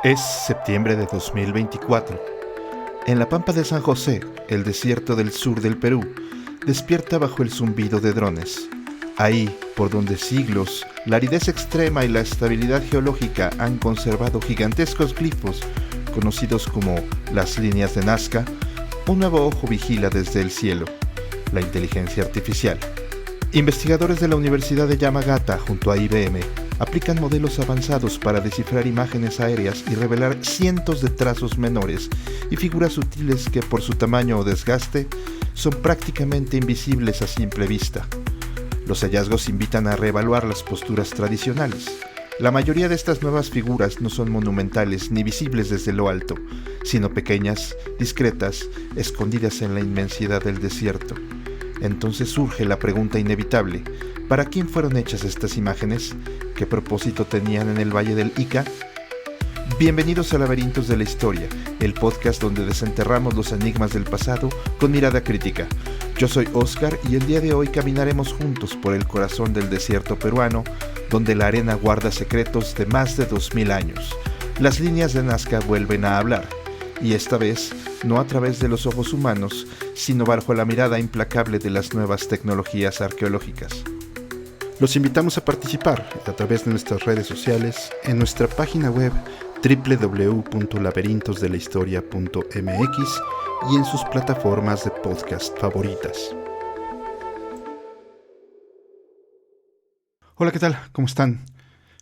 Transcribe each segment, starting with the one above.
Es septiembre de 2024. En la pampa de San José, el desierto del sur del Perú, despierta bajo el zumbido de drones. Ahí, por donde siglos, la aridez extrema y la estabilidad geológica han conservado gigantescos glifos, conocidos como las líneas de Nazca, un nuevo ojo vigila desde el cielo: la inteligencia artificial. Investigadores de la Universidad de Yamagata junto a IBM aplican modelos avanzados para descifrar imágenes aéreas y revelar cientos de trazos menores y figuras sutiles que, por su tamaño o desgaste, son prácticamente invisibles a simple vista. Los hallazgos invitan a reevaluar las posturas tradicionales. La mayoría de estas nuevas figuras no son monumentales ni visibles desde lo alto, sino pequeñas, discretas, escondidas en la inmensidad del desierto. Entonces surge la pregunta inevitable: ¿para quién fueron hechas estas imágenes? ¿Qué propósito tenían en el Valle del Ica? Bienvenidos a Laberintos de la Historia, el podcast donde desenterramos los enigmas del pasado con mirada crítica. Yo soy Oscar y el día de hoy caminaremos juntos por el corazón del desierto peruano, donde la arena guarda secretos de más de 2000 años. Las líneas de Nazca vuelven a hablar, y esta vez no a través de los ojos humanos, sino bajo la mirada implacable de las nuevas tecnologías arqueológicas. Los invitamos a participar a través de nuestras redes sociales, en nuestra página web www.laberintosdelahistoria.mx y en sus plataformas de podcast favoritas. Hola, ¿qué tal? ¿Cómo están?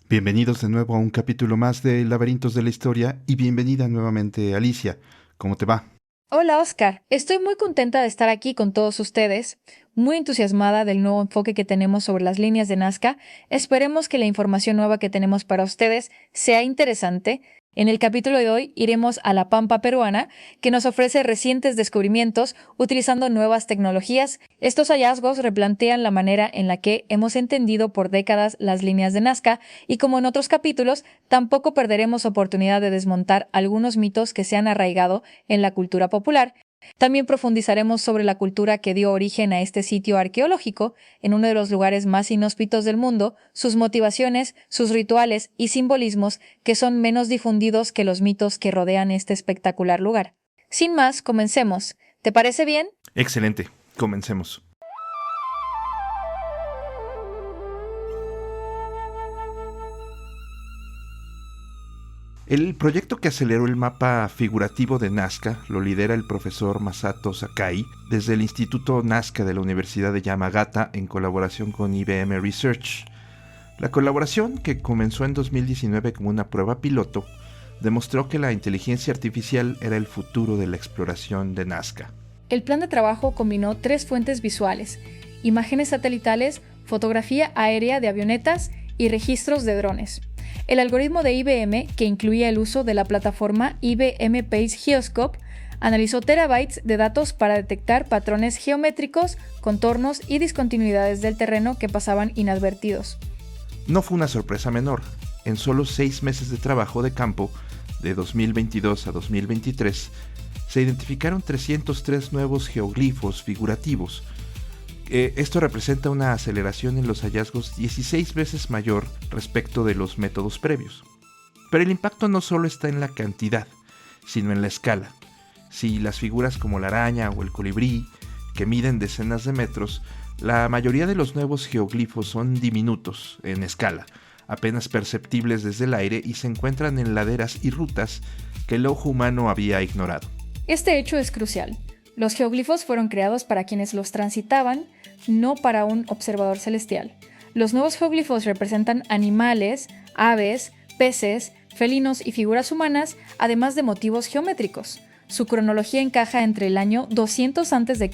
Bienvenidos de nuevo a un capítulo más de Laberintos de la Historia y bienvenida nuevamente, Alicia. ¿Cómo te va? Hola Oscar, estoy muy contenta de estar aquí con todos ustedes, muy entusiasmada del nuevo enfoque que tenemos sobre las líneas de Nazca. Esperemos que la información nueva que tenemos para ustedes sea interesante. En el capítulo de hoy iremos a la pampa peruana, que nos ofrece recientes descubrimientos utilizando nuevas tecnologías. Estos hallazgos replantean la manera en la que hemos entendido por décadas las líneas de Nazca, y como en otros capítulos, tampoco perderemos oportunidad de desmontar algunos mitos que se han arraigado en la cultura popular. También profundizaremos sobre la cultura que dio origen a este sitio arqueológico, en uno de los lugares más inhóspitos del mundo, sus motivaciones, sus rituales y simbolismos que son menos difundidos que los mitos que rodean este espectacular lugar. Sin más, comencemos. ¿Te parece bien? Excelente, comencemos. El proyecto que aceleró el mapa figurativo de Nazca lo lidera el profesor Masato Sakai desde el Instituto Nazca de la Universidad de Yamagata en colaboración con IBM Research. La colaboración, que comenzó en 2019 como una prueba piloto, demostró que la inteligencia artificial era el futuro de la exploración de Nazca. El plan de trabajo combinó 3 fuentes visuales: imágenes satelitales, fotografía aérea de avionetas y registros de drones. El algoritmo de IBM, que incluía el uso de la plataforma IBM Pace Geoscope, analizó terabytes de datos para detectar patrones geométricos, contornos y discontinuidades del terreno que pasaban inadvertidos. No fue una sorpresa menor. En solo 6 meses de trabajo de campo, de 2022 a 2023, se identificaron 303 nuevos geoglifos figurativos. Esto representa una aceleración en los hallazgos 16 veces mayor respecto de los métodos previos. Pero el impacto no solo está en la cantidad, sino en la escala. Si las figuras como la araña o el colibrí, que miden decenas de metros, la mayoría de los nuevos geoglifos son diminutos en escala, apenas perceptibles desde el aire y se encuentran en laderas y rutas que el ojo humano había ignorado. Este hecho es crucial. Los geoglifos fueron creados para quienes los transitaban, no para un observador celestial. Los nuevos geoglifos representan animales, aves, peces, felinos y figuras humanas, además de motivos geométricos. Su cronología encaja entre el año 200 a.C.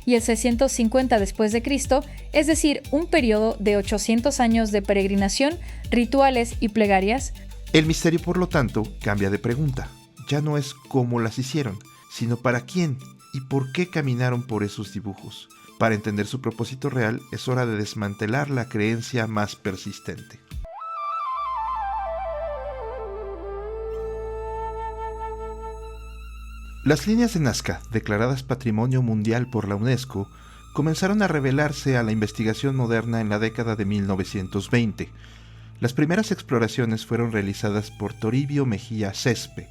y el 650 después de Cristo, es decir, un periodo de 800 años de peregrinación, rituales y plegarias. El misterio, por lo tanto, cambia de pregunta. Ya no es cómo las hicieron, sino para quién y por qué caminaron por esos dibujos. Para entender su propósito real, es hora de desmantelar la creencia más persistente. Las líneas de Nazca, declaradas Patrimonio Mundial por la UNESCO, comenzaron a revelarse a la investigación moderna en la década de 1920. Las primeras exploraciones fueron realizadas por Toribio Mejía Cespe,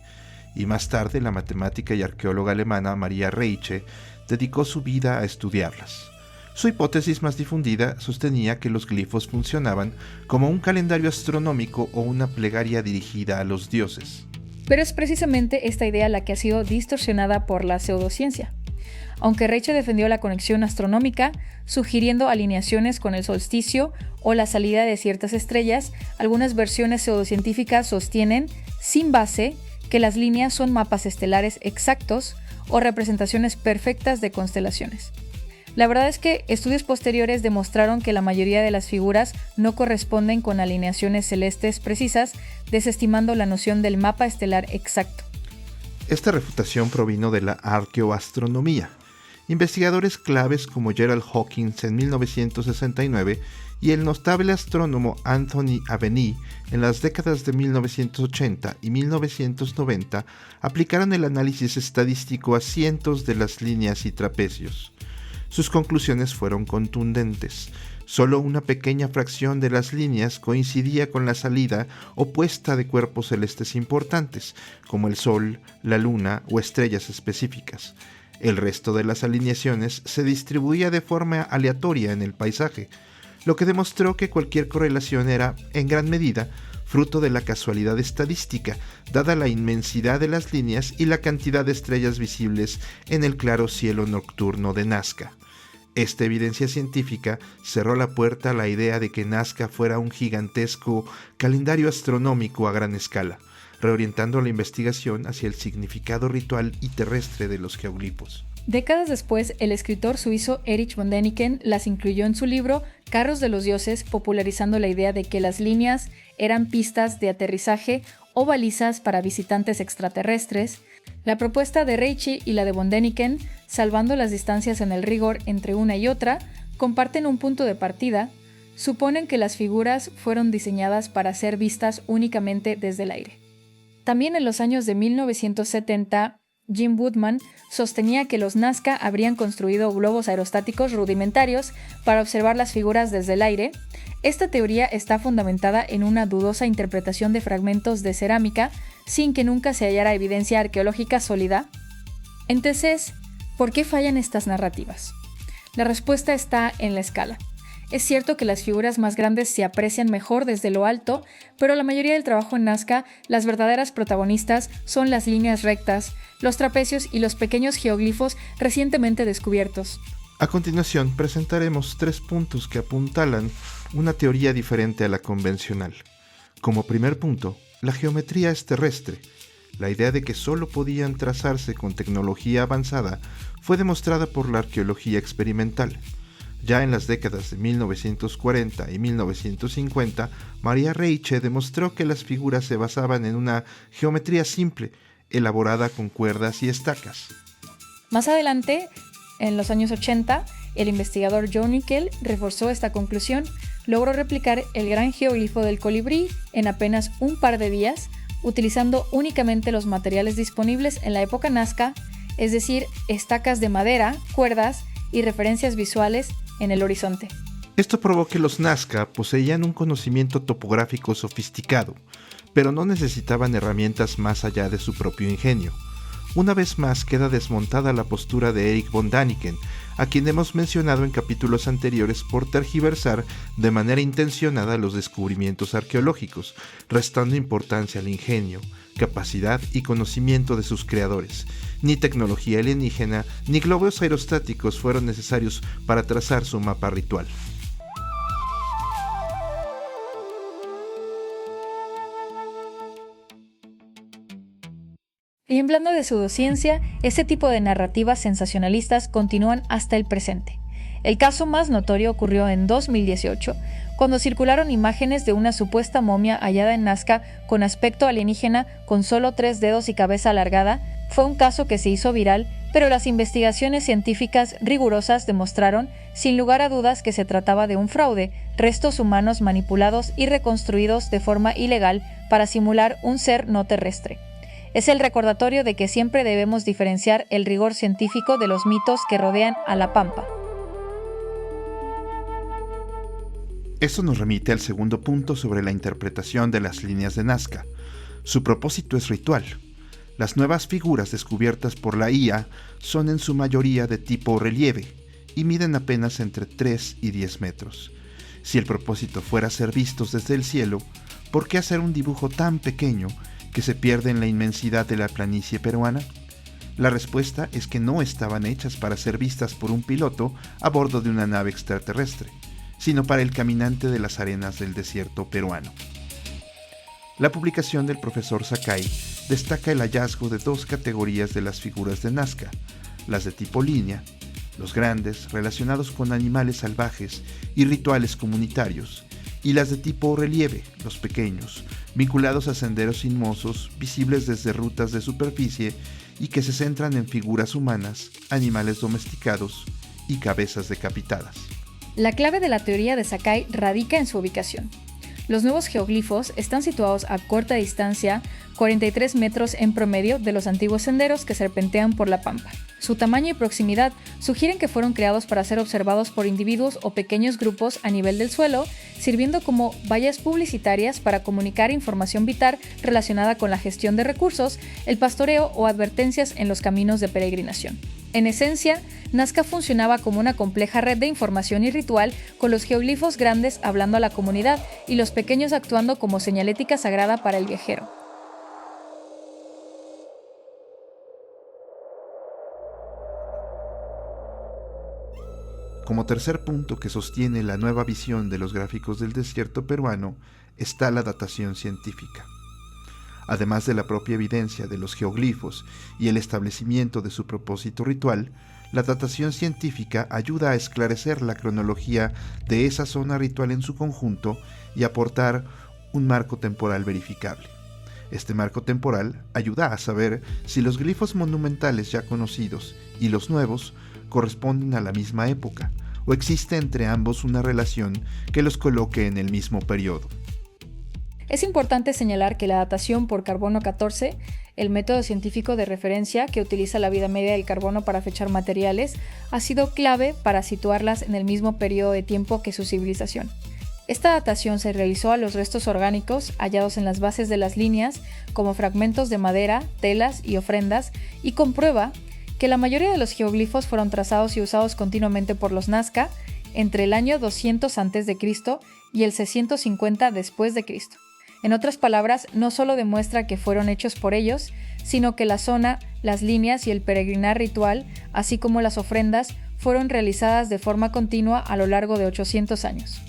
y más tarde la matemática y arqueóloga alemana Maria Reiche dedicó su vida a estudiarlas. Su hipótesis más difundida sostenía que los glifos funcionaban como un calendario astronómico o una plegaria dirigida a los dioses. Pero es precisamente esta idea la que ha sido distorsionada por la pseudociencia. Aunque Reiche defendió la conexión astronómica, sugiriendo alineaciones con el solsticio o la salida de ciertas estrellas, algunas versiones pseudocientíficas sostienen, sin base, que las líneas son mapas estelares exactos o representaciones perfectas de constelaciones. La verdad es que estudios posteriores demostraron que la mayoría de las figuras no corresponden con alineaciones celestes precisas, desestimando la noción del mapa estelar exacto. Esta refutación provino de la arqueoastronomía. Investigadores claves como Gerald Hawkins en 1969 y el notable astrónomo Anthony Aveni en las décadas de 1980 y 1990 aplicaron el análisis estadístico a cientos de las líneas y trapecios. Sus conclusiones fueron contundentes. Solo una pequeña fracción de las líneas coincidía con la salida o puesta de cuerpos celestes importantes, como el Sol, la Luna o estrellas específicas. El resto de las alineaciones se distribuía de forma aleatoria en el paisaje, lo que demostró que cualquier correlación era, en gran medida, fruto de la casualidad estadística, dada la inmensidad de las líneas y la cantidad de estrellas visibles en el claro cielo nocturno de Nazca. Esta evidencia científica cerró la puerta a la idea de que Nazca fuera un gigantesco calendario astronómico a gran escala, reorientando la investigación hacia el significado ritual y terrestre de los geoglifos. Décadas después, el escritor suizo Erich von Däniken las incluyó en su libro Carros de los Dioses, popularizando la idea de que las líneas eran pistas de aterrizaje o balizas para visitantes extraterrestres. La propuesta de Reiche y la de von Däniken, salvando las distancias en el rigor entre una y otra, comparten un punto de partida. Suponen que las figuras fueron diseñadas para ser vistas únicamente desde el aire. También en los años de 1970, Jim Woodman sostenía que los Nazca habrían construido globos aerostáticos rudimentarios para observar las figuras desde el aire. Esta teoría está fundamentada en una dudosa interpretación de fragmentos de cerámica sin que nunca se hallara evidencia arqueológica sólida. Entonces, ¿por qué fallan estas narrativas? La respuesta está en la escala. Es cierto que las figuras más grandes se aprecian mejor desde lo alto, pero la mayoría del trabajo en Nazca, las verdaderas protagonistas son las líneas rectas, los trapecios y los pequeños geoglifos recientemente descubiertos. A continuación presentaremos 3 puntos que apuntalan una teoría diferente a la convencional. Como primer punto, la geometría es terrestre. La idea de que solo podían trazarse con tecnología avanzada fue demostrada por la arqueología experimental. Ya en las décadas de 1940 y 1950, Maria Reiche demostró que las figuras se basaban en una geometría simple, elaborada con cuerdas y estacas. Más adelante, en los años 80, el investigador John Nickel reforzó esta conclusión, logró replicar el gran geoglifo del colibrí en apenas un par de días, utilizando únicamente los materiales disponibles en la época Nazca, es decir, estacas de madera, cuerdas y referencias visuales en el horizonte. Esto probó que los Nazca poseían un conocimiento topográfico sofisticado, pero no necesitaban herramientas más allá de su propio ingenio. Una vez más queda desmontada la postura de Erich von Däniken, a quien hemos mencionado en capítulos anteriores por tergiversar de manera intencionada los descubrimientos arqueológicos, restando importancia al ingenio, capacidad y conocimiento de sus creadores. Ni tecnología alienígena ni globos aerostáticos fueron necesarios para trazar su mapa ritual. Y hablando de pseudociencia, este tipo de narrativas sensacionalistas continúan hasta el presente. El caso más notorio ocurrió en 2018, cuando circularon imágenes de una supuesta momia hallada en Nazca con aspecto alienígena con solo 3 dedos y cabeza alargada. Fue un caso que se hizo viral, pero las investigaciones científicas rigurosas demostraron, sin lugar a dudas, que se trataba de un fraude, restos humanos manipulados y reconstruidos de forma ilegal para simular un ser no terrestre. Es el recordatorio de que siempre debemos diferenciar el rigor científico de los mitos que rodean a la Pampa. Esto nos remite al segundo punto sobre la interpretación de las líneas de Nazca. Su propósito es ritual. Las nuevas figuras descubiertas por la IA son en su mayoría de tipo relieve y miden apenas entre 3 y 10 metros. Si el propósito fuera ser vistos desde el cielo, ¿por qué hacer un dibujo tan pequeño que se pierde en la inmensidad de la planicie peruana? La respuesta es que no estaban hechas para ser vistas por un piloto a bordo de una nave extraterrestre, sino para el caminante de las arenas del desierto peruano. La publicación del profesor Sakai destaca el hallazgo de 2 categorías de las figuras de Nazca, las de tipo línea, los grandes relacionados con animales salvajes y rituales comunitarios, y las de tipo relieve, los pequeños, vinculados a senderos sinuosos visibles desde rutas de superficie y que se centran en figuras humanas, animales domesticados y cabezas decapitadas. La clave de la teoría de Sakai radica en su ubicación. Los nuevos geoglifos están situados a corta distancia, 43 metros en promedio, de los antiguos senderos que serpentean por la pampa. Su tamaño y proximidad sugieren que fueron creados para ser observados por individuos o pequeños grupos a nivel del suelo, sirviendo como vallas publicitarias para comunicar información vital relacionada con la gestión de recursos, el pastoreo o advertencias en los caminos de peregrinación. En esencia, Nazca funcionaba como una compleja red de información y ritual, con los geoglifos grandes hablando a la comunidad y los pequeños actuando como señalética sagrada para el viajero. Como tercer punto que sostiene la nueva visión de los gráficos del desierto peruano está la datación científica. Además de la propia evidencia de los geoglifos y el establecimiento de su propósito ritual, la datación científica ayuda a esclarecer la cronología de esa zona ritual en su conjunto y aportar un marco temporal verificable. Este marco temporal ayuda a saber si los glifos monumentales ya conocidos y los nuevos corresponden a la misma época, o existe entre ambos una relación que los coloque en el mismo periodo. Es importante señalar que la datación por carbono 14, el método científico de referencia que utiliza la vida media del carbono para fechar materiales, ha sido clave para situarlas en el mismo periodo de tiempo que su civilización. Esta datación se realizó a los restos orgánicos hallados en las bases de las líneas, como fragmentos de madera, telas y ofrendas, y comprueba que la mayoría de los geoglifos fueron trazados y usados continuamente por los Nazca entre el año 200 a.C. y el 650 después de Cristo. En otras palabras, no solo demuestra que fueron hechos por ellos, sino que la zona, las líneas y el peregrinar ritual, así como las ofrendas, fueron realizadas de forma continua a lo largo de 800 años.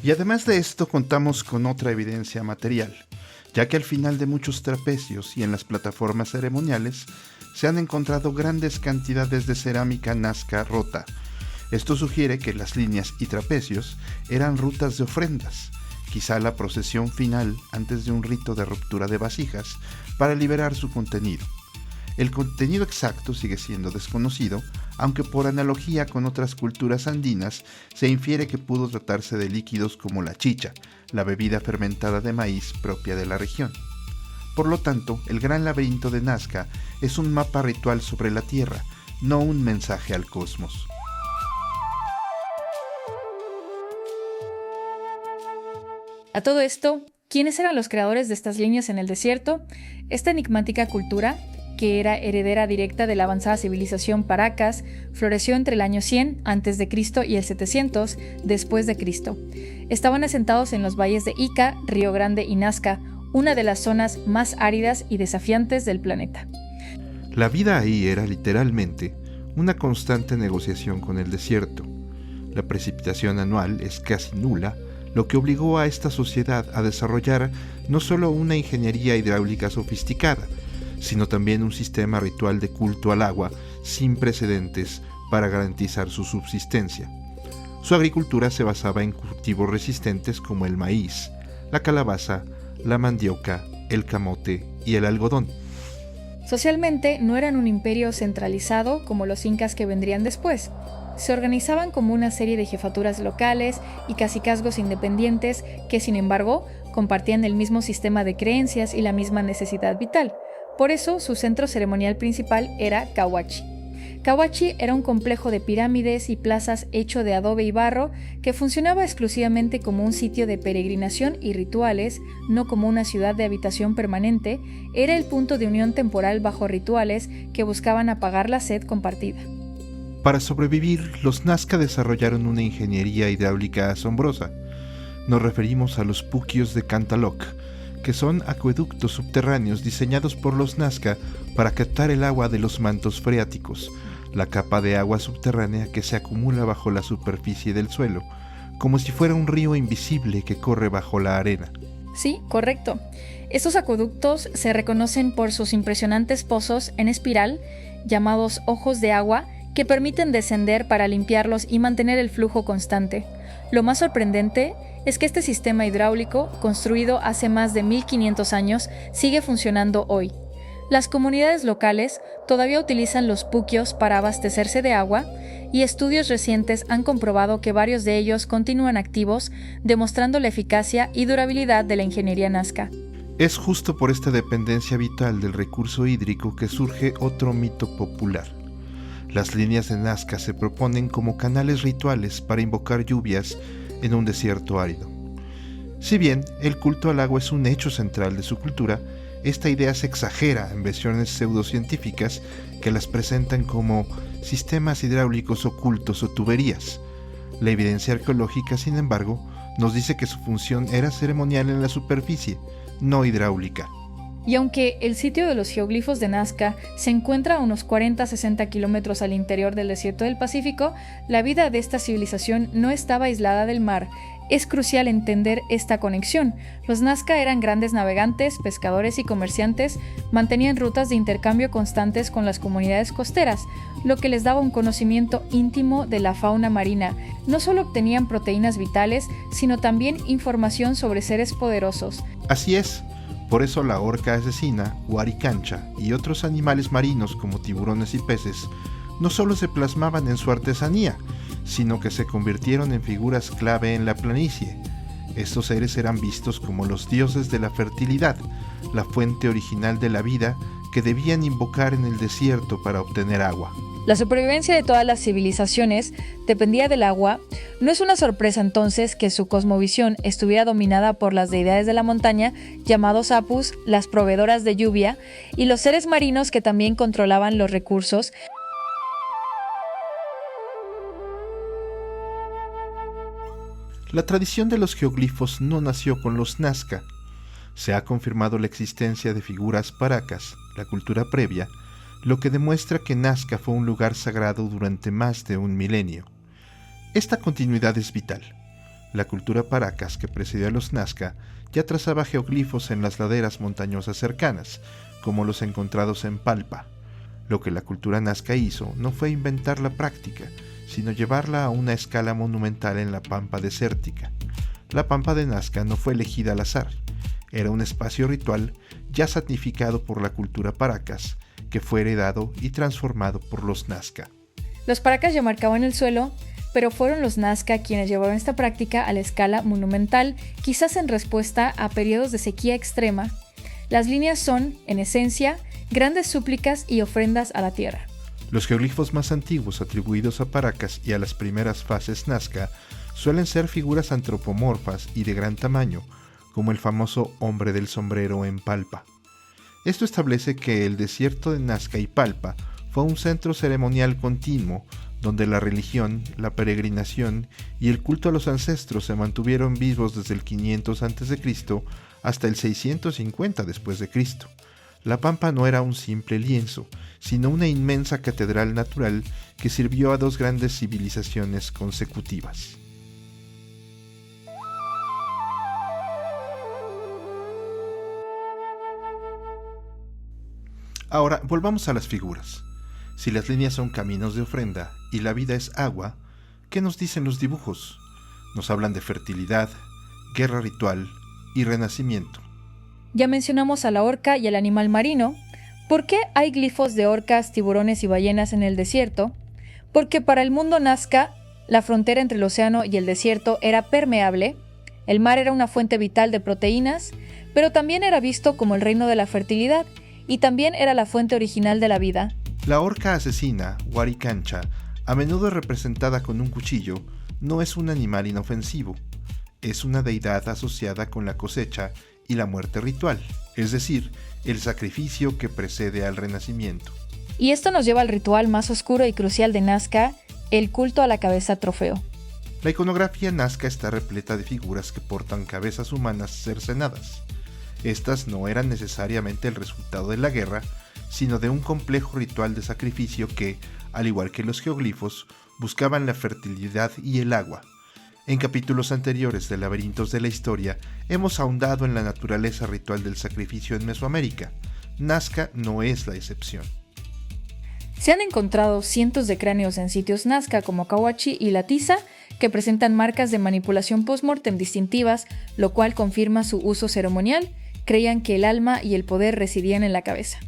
Y además de esto contamos con otra evidencia material, ya que al final de muchos trapecios y en las plataformas ceremoniales se han encontrado grandes cantidades de cerámica Nazca rota. Esto sugiere que las líneas y trapecios eran rutas de ofrendas, quizá la procesión final antes de un rito de ruptura de vasijas para liberar su contenido. El contenido exacto sigue siendo desconocido, aunque por analogía con otras culturas andinas se infiere que pudo tratarse de líquidos como la chicha, la bebida fermentada de maíz propia de la región. Por lo tanto, el gran laberinto de Nazca es un mapa ritual sobre la Tierra, no un mensaje al cosmos. A todo esto, ¿quiénes eran los creadores de estas líneas en el desierto? Esta enigmática cultura, que era heredera directa de la avanzada civilización Paracas, floreció entre el año 100 a.C. y el 700 después de Cristo. Estaban asentados en los valles de Ica, Río Grande y Nazca, una de las zonas más áridas y desafiantes del planeta. La vida ahí era literalmente una constante negociación con el desierto. La precipitación anual es casi nula, lo que obligó a esta sociedad a desarrollar no solo una ingeniería hidráulica sofisticada, sino también un sistema ritual de culto al agua sin precedentes para garantizar su subsistencia. Su agricultura se basaba en cultivos resistentes como el maíz, la calabaza, la mandioca, el camote y el algodón. Socialmente no eran un imperio centralizado como los incas que vendrían después. Se organizaban como una serie de jefaturas locales y cacicazgos independientes que, sin embargo, compartían el mismo sistema de creencias y la misma necesidad vital. Por eso, su centro ceremonial principal era Cahuachi. Cahuachi era un complejo de pirámides y plazas hecho de adobe y barro que funcionaba exclusivamente como un sitio de peregrinación y rituales, no como una ciudad de habitación permanente. Era el punto de unión temporal bajo rituales que buscaban apagar la sed compartida. Para sobrevivir, los Nazca desarrollaron una ingeniería hidráulica asombrosa. Nos referimos a los puquios de Cantaloc, que son acueductos subterráneos diseñados por los Nazca para captar el agua de los mantos freáticos, la capa de agua subterránea que se acumula bajo la superficie del suelo, como si fuera un río invisible que corre bajo la arena. Sí, correcto. Estos acueductos se reconocen por sus impresionantes pozos en espiral, llamados ojos de agua, que permiten descender para limpiarlos y mantener el flujo constante. Lo más sorprendente es que este sistema hidráulico, construido hace más de 1500 años, sigue funcionando hoy. Las comunidades locales todavía utilizan los puquios para abastecerse de agua, y estudios recientes han comprobado que varios de ellos continúan activos, demostrando la eficacia y durabilidad de la ingeniería Nazca. Es justo por esta dependencia vital del recurso hídrico que surge otro mito popular. Las líneas de Nazca se proponen como canales rituales para invocar lluvias en un desierto árido. Si bien el culto al agua es un hecho central de su cultura, esta idea se exagera en versiones pseudocientíficas que las presentan como sistemas hidráulicos ocultos o tuberías. La evidencia arqueológica, sin embargo, nos dice que su función era ceremonial en la superficie, no hidráulica. Y aunque el sitio de los geoglifos de Nazca se encuentra a unos 40-60 kilómetros al interior del desierto del Pacífico, la vida de esta civilización no estaba aislada del mar. Es crucial entender esta conexión. Los Nazca eran grandes navegantes, pescadores y comerciantes, mantenían rutas de intercambio constantes con las comunidades costeras, lo que les daba un conocimiento íntimo de la fauna marina. No solo obtenían proteínas vitales, sino también información sobre seres poderosos. Así es. Por eso la orca asesina, o aricancha, y otros animales marinos como tiburones y peces, no solo se plasmaban en su artesanía, sino que se convirtieron en figuras clave en la planicie. Estos seres eran vistos como los dioses de la fertilidad, la fuente original de la vida que debían invocar en el desierto para obtener agua. La supervivencia de todas las civilizaciones dependía del agua. No es una sorpresa entonces que su cosmovisión estuviera dominada por las deidades de la montaña, llamados Apus, las proveedoras de lluvia, y los seres marinos que también controlaban los recursos. La tradición de los geoglifos no nació con los Nazca. Se ha confirmado la existencia de figuras paracas, la cultura previa, lo que demuestra que Nazca fue un lugar sagrado durante más de un milenio. Esta continuidad es vital. La cultura paracas que precedió a los Nazca ya trazaba geoglifos en las laderas montañosas cercanas, como los encontrados en Palpa. Lo que la cultura Nazca hizo no fue inventar la práctica, sino llevarla a una escala monumental en la pampa desértica. La pampa de Nazca no fue elegida al azar, era un espacio ritual ya santificado por la cultura paracas, que fue heredado y transformado por los Nazca. Los paracas ya marcaban el suelo, pero fueron los Nazca quienes llevaron esta práctica a la escala monumental, quizás en respuesta a periodos de sequía extrema. Las líneas son, en esencia, grandes súplicas y ofrendas a la tierra. Los geoglifos más antiguos atribuidos a Paracas y a las primeras fases Nazca suelen ser figuras antropomorfas y de gran tamaño, como el famoso hombre del sombrero en Palpa. Esto establece que el desierto de Nazca y Palpa fue un centro ceremonial continuo donde la religión, la peregrinación y el culto a los ancestros se mantuvieron vivos desde el 500 a.C. hasta el 650 después de Cristo. La pampa no era un simple lienzo, sino una inmensa catedral natural que sirvió a dos grandes civilizaciones consecutivas. Ahora, volvamos a las figuras. Si las líneas son caminos de ofrenda y la vida es agua, ¿qué nos dicen los dibujos? Nos hablan de fertilidad, guerra ritual y renacimiento. Ya mencionamos a la orca y al animal marino. ¿Por qué hay glifos de orcas, tiburones y ballenas en el desierto? Porque para el mundo Nazca, la frontera entre el océano y el desierto era permeable, el mar era una fuente vital de proteínas, pero también era visto como el reino de la fertilidad y también era la fuente original de la vida. La orca asesina, Warikancha, a menudo representada con un cuchillo, no es un animal inofensivo. Es una deidad asociada con la cosecha y la muerte ritual, es decir, el sacrificio que precede al renacimiento. Y esto nos lleva al ritual más oscuro y crucial de Nazca, el culto a la cabeza trofeo. La iconografía nazca está repleta de figuras que portan cabezas humanas cercenadas. Estas no eran necesariamente el resultado de la guerra, sino de un complejo ritual de sacrificio que, al igual que los geoglifos, buscaban la fertilidad y el agua. En capítulos anteriores de Laberintos de la Historia, hemos ahondado en la naturaleza ritual del sacrificio en Mesoamérica. Nazca no es la excepción. Se han encontrado cientos de cráneos en sitios Nazca como Cahuachi y La Tiza que presentan marcas de manipulación post-mortem distintivas, lo cual confirma su uso ceremonial. Creían que el alma y el poder residían en la cabeza.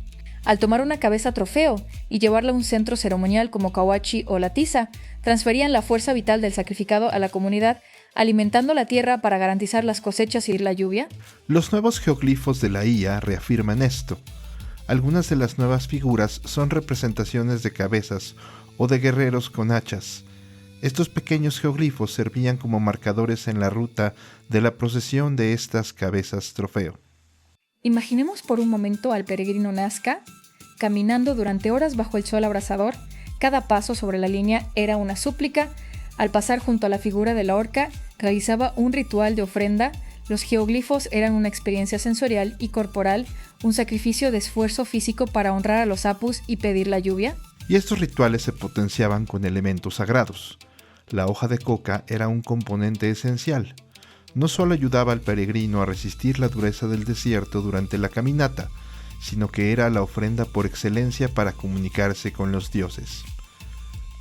Al tomar una cabeza trofeo y llevarla a un centro ceremonial como Cahuachi o La Tiza, transferían la fuerza vital del sacrificado a la comunidad, alimentando la tierra para garantizar las cosechas y la lluvia. Los nuevos geoglifos de la IA reafirman esto. Algunas de las nuevas figuras son representaciones de cabezas o de guerreros con hachas. Estos pequeños geoglifos servían como marcadores en la ruta de la procesión de estas cabezas trofeo. Imaginemos por un momento al peregrino Nazca, caminando durante horas bajo el sol abrasador. Cada paso sobre la línea era una súplica. Al pasar junto a la figura de la orca, realizaba un ritual de ofrenda. Los geoglifos eran una experiencia sensorial y corporal, un sacrificio de esfuerzo físico para honrar a los apus y pedir la lluvia. Y estos rituales se potenciaban con elementos sagrados. La hoja de coca era un componente esencial. No solo ayudaba al peregrino a resistir la dureza del desierto durante la caminata, sino que era la ofrenda por excelencia para comunicarse con los dioses.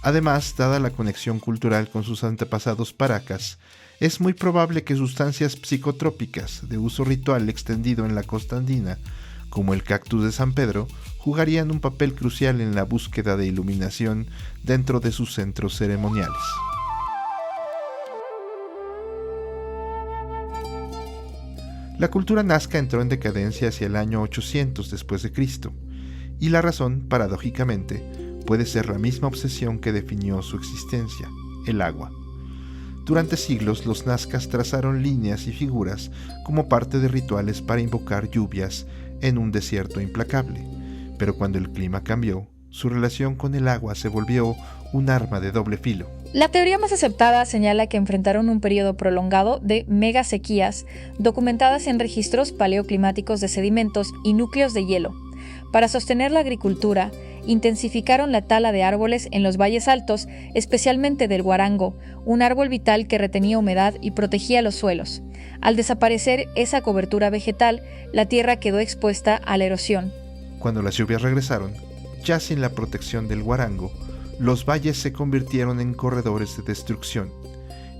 Además, dada la conexión cultural con sus antepasados paracas, es muy probable que sustancias psicotrópicas de uso ritual extendido en la costa andina, como el cactus de San Pedro, jugarían un papel crucial en la búsqueda de iluminación dentro de sus centros ceremoniales. La cultura nazca entró en decadencia hacia el año 800 después de Cristo, y la razón, paradójicamente, puede ser la misma obsesión que definió su existencia, el agua. Durante siglos los nazcas trazaron líneas y figuras como parte de rituales para invocar lluvias en un desierto implacable, pero cuando el clima cambió, su relación con el agua se volvió un arma de doble filo. La teoría más aceptada señala que enfrentaron un periodo prolongado de megasequías, documentadas en registros paleoclimáticos de sedimentos y núcleos de hielo. Para sostener la agricultura, intensificaron la tala de árboles en los valles altos, especialmente del guarango, un árbol vital que retenía humedad y protegía los suelos. Al desaparecer esa cobertura vegetal, la tierra quedó expuesta a la erosión. Cuando las lluvias regresaron, ya sin la protección del guarango, los valles se convirtieron en corredores de destrucción,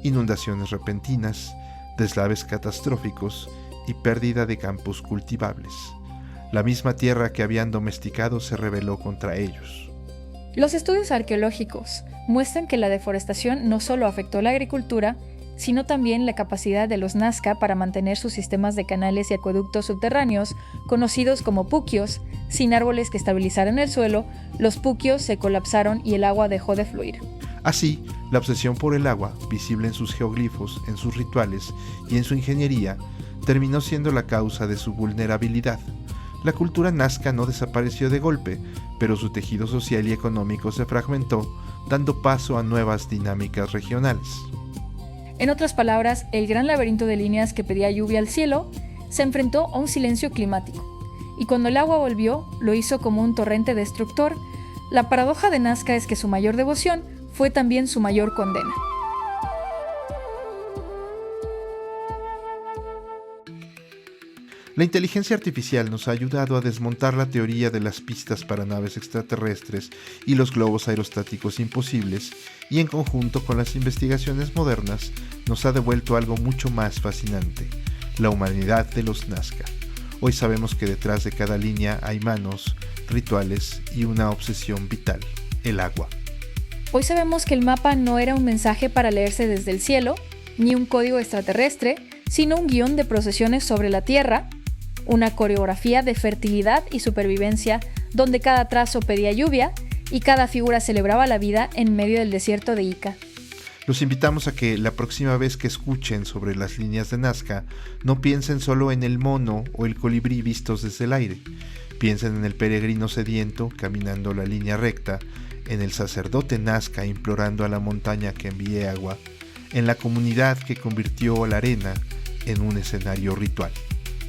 inundaciones repentinas, deslaves catastróficos y pérdida de campos cultivables. La misma tierra que habían domesticado se rebeló contra ellos. Los estudios arqueológicos muestran que la deforestación no solo afectó la agricultura, sino también la capacidad de los nazca para mantener sus sistemas de canales y acueductos subterráneos, conocidos como puquios. Sin árboles que estabilizaran el suelo, los puquios se colapsaron y el agua dejó de fluir. Así, la obsesión por el agua, visible en sus geoglifos, en sus rituales y en su ingeniería, terminó siendo la causa de su vulnerabilidad. La cultura nazca no desapareció de golpe, pero su tejido social y económico se fragmentó, dando paso a nuevas dinámicas regionales. En otras palabras, el gran laberinto de líneas que pedía lluvia al cielo se enfrentó a un silencio climático, y cuando el agua volvió, lo hizo como un torrente destructor. La paradoja de Nazca es que su mayor devoción fue también su mayor condena. La inteligencia artificial nos ha ayudado a desmontar la teoría de las pistas para naves extraterrestres y los globos aerostáticos imposibles, y en conjunto con las investigaciones modernas nos ha devuelto algo mucho más fascinante: la humanidad de los nazca. Hoy sabemos que detrás de cada línea hay manos, rituales y una obsesión vital: el agua. Hoy sabemos que el mapa no era un mensaje para leerse desde el cielo, ni un código extraterrestre, sino un guión de procesiones sobre la Tierra, una coreografía de fertilidad y supervivencia donde cada trazo pedía lluvia y cada figura celebraba la vida en medio del desierto de Ica. Los invitamos a que la próxima vez que escuchen sobre las líneas de Nazca, no piensen solo en el mono o el colibrí vistos desde el aire. Piensen en el peregrino sediento caminando la línea recta, en el sacerdote Nazca implorando a la montaña que envíe agua, en la comunidad que convirtió la arena en un escenario ritual.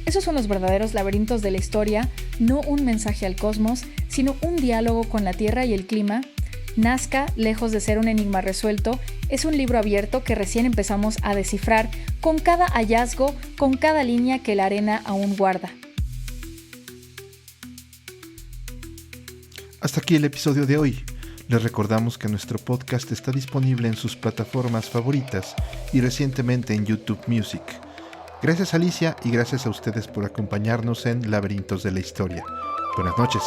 Esos son los verdaderos laberintos de la historia, no un mensaje al cosmos, sino un diálogo con la tierra y el clima. Nazca, lejos de ser un enigma resuelto, es un libro abierto que recién empezamos a descifrar con cada hallazgo, con cada línea que la arena aún guarda. Hasta aquí el episodio de hoy. Les recordamos que nuestro podcast está disponible en sus plataformas favoritas y recientemente en YouTube Music. Gracias Alicia y gracias a ustedes por acompañarnos en Laberintos de la Historia. Buenas noches.